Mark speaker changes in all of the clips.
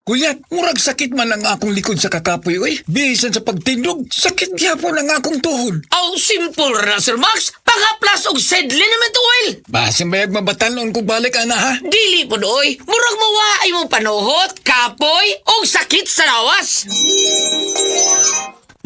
Speaker 1: Kuyat, murag sakit man ang akong likod sa kakapoy, oy. Bisan sa pagtindog, sakit gyapon ang akong tuhod.
Speaker 2: Aw, simple ra, Sir Max. Pangaplas og sedle naman to, oil.
Speaker 1: Basin bayag mabatanon kung balik, ana, ha?
Speaker 2: Dili po doy. Murag mawaay mo panuhot, kapoy, o sakit sa lawas.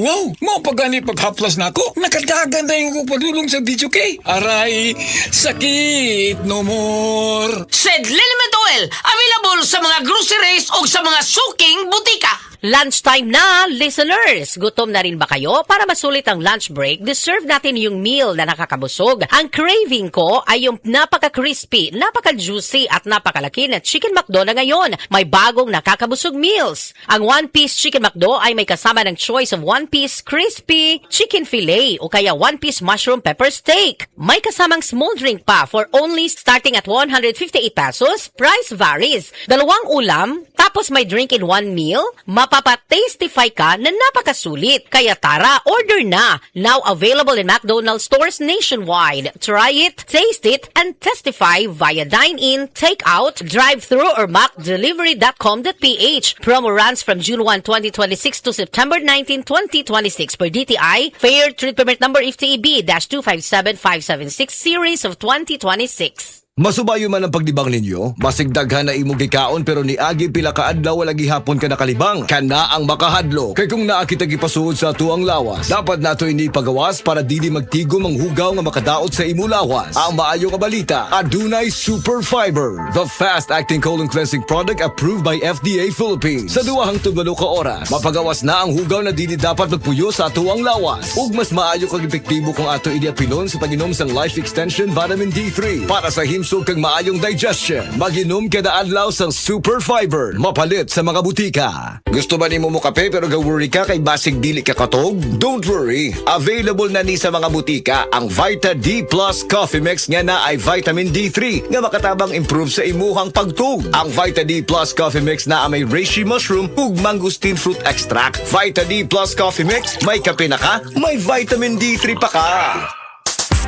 Speaker 1: Wow, mo pagani paghaplas nako. Nakadagan na yung padulong sa video kay. Aray, sakit no more.
Speaker 2: Sedle naman to, oil. Available sa mga groceries o sa mga suking butika.
Speaker 3: Lunchtime na, listeners! Gutom na rin ba kayo? Para masulit ang lunch break, deserve natin yung meal na nakakabusog. Ang craving ko ay yung napaka-crispy, napaka-juicy at napakalaki na Chicken McDo na ngayon. May bagong nakakabusog meals. Ang one-piece Chicken McDo ay may kasama ng choice of one-piece crispy chicken fillet o kaya one-piece mushroom pepper steak. May kasamang small drink pa for only starting at 158 pesos. Price varies. Dalawang ulam, tapos may drink in one meal. Mapapatastify ka na napakasulit. Kaya tara, order na. Now available in McDonald's stores nationwide. Try it, taste it, and testify via dine-in, take-out, drive-thru, or macdelivery.com.ph. Promo runs from June 1, 2026 to September 19, 2026 per DTI. Fair Treat Permit Number FTEB-257576 Series of 2026.
Speaker 4: Masubayo man ang pagdibang ninyo, masigdaghan na imong gikaon pero ni agi pila ka adlaw wala gihapon ka nakalibang. Kana ang makahadlo. Kay kung naa kita gipasuod sa tuang lawas, dapat nato ini pagawas para dili magtigom ang hugaw nga makadaot sa imo lawas. Ang maayo nga balita, adunay Super Fiber, the fast-acting colon cleansing product approved by FDA Philippines. Sa 2 hangtod 8 ka oras, mapagawas na ang hugaw na dili dapat magpuyo sa tuang lawas. Ug mas maayo kag epektibo kung ato ini apilon sa pag-inom sang Life Extension Vitamin D3 para sa himsog kag maayong digestion. Mag-inom kada adlaw sang Super Fiber, mapalit sa mga butika. Gusto ba nimo mo kape pero ga-worry ka kay basig dili ka katog? Don't worry, available na ni sa mga butika ang Vita D Plus Coffee Mix nga na ay vitamin D3 nga makatabang improve sa imuhang pagtug. Ang Vita D Plus Coffee Mix na may reishi mushroom ug mangosteen fruit extract. Vita D Plus Coffee Mix, may kape na ka, may vitamin D3 pa ka.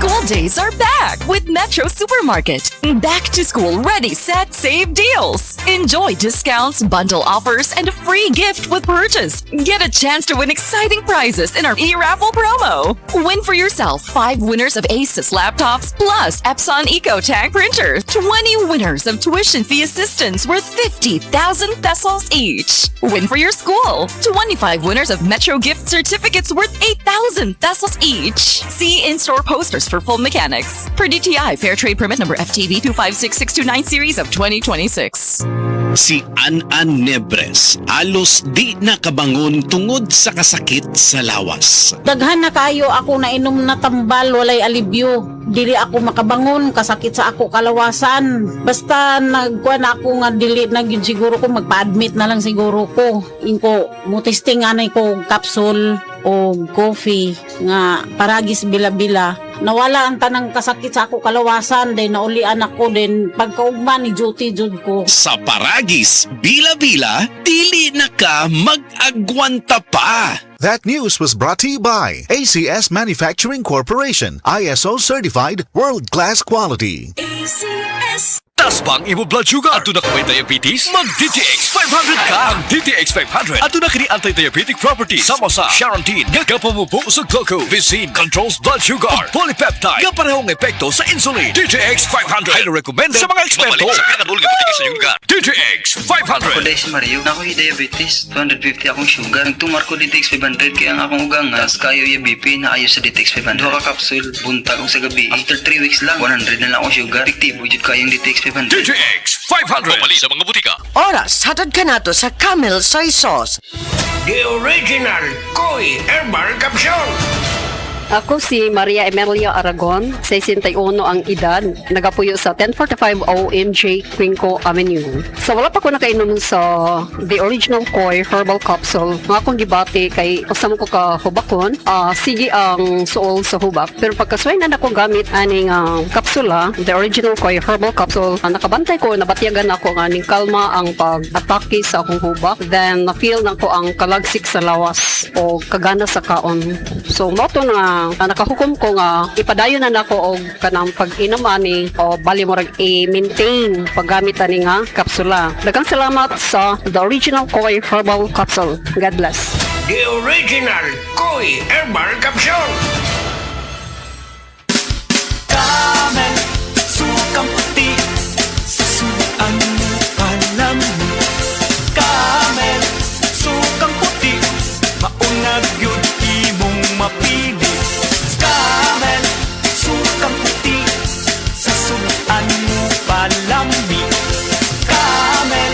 Speaker 5: School days are back with Metro Supermarket. Back to school ready, set, save deals. Enjoy discounts, bundle offers, and a free gift with purchase. Get a chance to win exciting prizes in our e-raffle promo. Win for yourself 5 winners of Asus laptops plus Epson EcoTank printer. 20 winners of tuition fee assistance worth 50,000 pesos each. Win for your school 25 winners of Metro gift certificates worth 8,000 pesos each. See in-store posters for full mechanics. Per DTI Fair Trade Permit Number FTB 256629 Series of 2026.
Speaker 6: Si An-An Nebres alos di nakabangon tungod sa kasakit sa lawas.
Speaker 7: Daghan na kayo ako na inom na tambal, walay alibyo. Dili ako makabangon, kasakit sa ako kalawasan. Basta nagkuha na ako nga dili na yun siguro ko, magpa-admit na lang siguro ko. Inko, mutesting anay ko capsule o coffee nga paragis bila-bila. Nawala ang tanang kasakit sa ako kalawasan, then naulian ako, then pagkaugma ni duty jud ko.
Speaker 6: Sa Paragis, bila-bila, dili na ka mag-agwanta pa.
Speaker 8: That news was brought to you by ACS Manufacturing Corporation, ISO certified world-class quality.
Speaker 5: ACS.
Speaker 9: Taas bang imo blood sugar? Ato na kamay diabetes? Mag DTX 500 ka! Ang DTX 500 ato na kini anti-diabetic properties sama sa Charantin nga kapamubo sa glucose, Vicin controls blood sugar, ug polypeptide nga parehong epekto sa insulin. DTX 500 highly recommended sa mga eksperto. DTX 500.
Speaker 10: Ako si Mario, na ako'y diabetes, 250 akong sugar. Nagtumar ko DTX 500 kaya ang akong ugang as kayo yung BP na ayos sa DTX 500. Duha ka capsule, buntag ko sa gabi. After 3 weeks lang, 100 na lang akong sugar. Fiktibo jud kayong DTX 500.
Speaker 9: DTX 500. Pumali sa mga butika.
Speaker 11: Oras, hatad ka na to sa Camel Soy Sauce.
Speaker 12: The original Koi Herbal Capsule.
Speaker 13: Ako si Maria Emelia Aragon, 61 ang edad, nagapuyo sa 1045 OMJ Quinco Avenue. So wala pa ko nakainom sa the original Koi Herbal Capsule. Nga akong gibati kay kasama ko ka hubakon, sige ang suol sa hubak. Pero pagkasway na ako gamit aning kapsula, the original Koi Herbal Capsule, nakabantay ko, nabatiyagan ako nga aning kalma ang pag-atake sa akong hubak. Then na-feel na ko ang kalagsik sa lawas o kagana sa kaon. So moto na nga nakahukom ko nga ipadayon na nako og kanang pag-inom ani o bali mo rag i-maintain paggamit ani nga kapsula. Daghang salamat sa The Original Koi Herbal Capsule. God bless.
Speaker 12: The Original Koi Herbal Capsule.
Speaker 14: Camel, sukang puti, susuan mo alam mo. Camel, sukang puti, maunag yun imong mapili. Camel, sukang puti, susuan mo palami. Camel,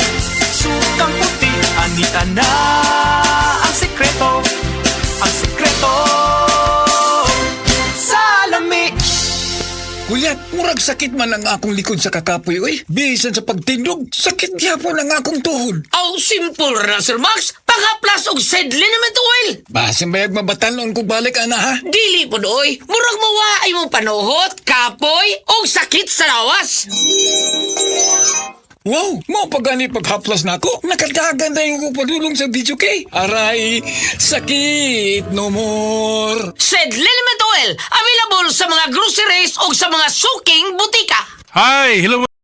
Speaker 14: sukang puti, anita na ang sekreto, ang sekreto. Salami.
Speaker 1: Kuya, murag sakit man ang akong likod sa kakapoy, oy. Bisan sa pagtindog, sakit gyapon ang akong tuhod.
Speaker 2: Aw, simple ra, Sir Max. Pangaplas og Sedlin naman to, oil.
Speaker 1: Basin bayag mabatanon ko balik, ana, ha?
Speaker 2: Dili po doy. Murag mawaay mo panuhot, kapoy, o sakit sa lawas.
Speaker 1: Wow, mo pagani paghaplas nako, nakadagan na yung padulong sa video kay. Aray, sakit no more.
Speaker 2: Sedlin naman to, oil. Available sa mga groceries o sa mga suking butika.
Speaker 9: Hi, hello